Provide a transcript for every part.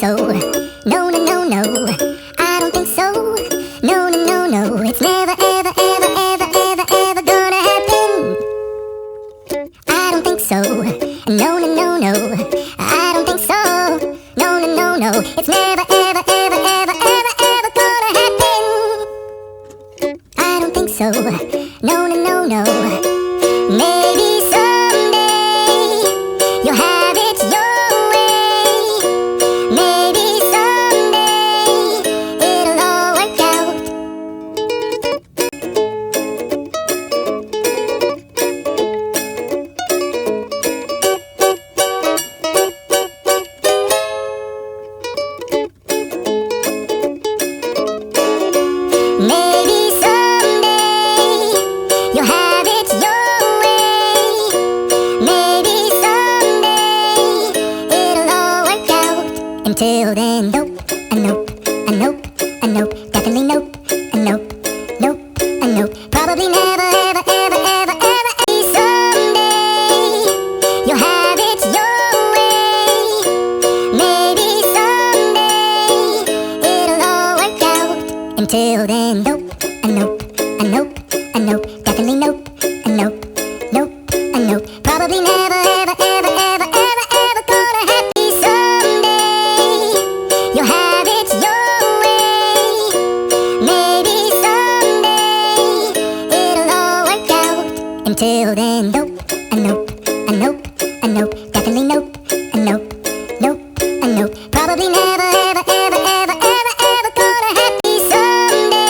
so. No, no, no, no, I don't think so. No, no, no, no, it's never, ever, ever, ever, ever, ever gonna happen. I don't think so. No, no, no, no, I don't think so. No, no, no, no, it's never, ever, ever, ever, ever, ever gonna happen. I don't think so. No, no, no, no. Maybe someday you'll have it your way. Maybe someday it'll all work out. Maybe someday you'll have it your way. Maybe someday it'll all work out. Until then, nope, a nope, a nope, a nope, definitely nope, a nope, nope, a nope, probably never, ever, ever, ever, ever. Maybe someday you'll have it your way. Maybe someday it'll all work out. Until then, nope, a nope, a nope, a nope, definitely nope, a nope, nope, a nope, probably never, ever, ever, ever, ever, ever gonna happen. Someday you'll have it your way. Maybe someday it'll all work out. Until then, nope, a nope, a nope, a nope, definitely nope, a nope, nope, a nope, probably never, ever, ever, ever, ever, ever gonna happen. Someday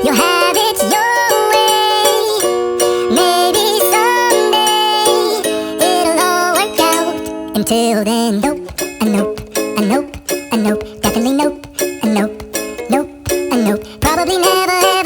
you'll have it your way. Maybe someday it'll all work out. Until then, nope, a nope, a nope, a nope, definitely nope, a nope, nope, a nope, probably never, ever.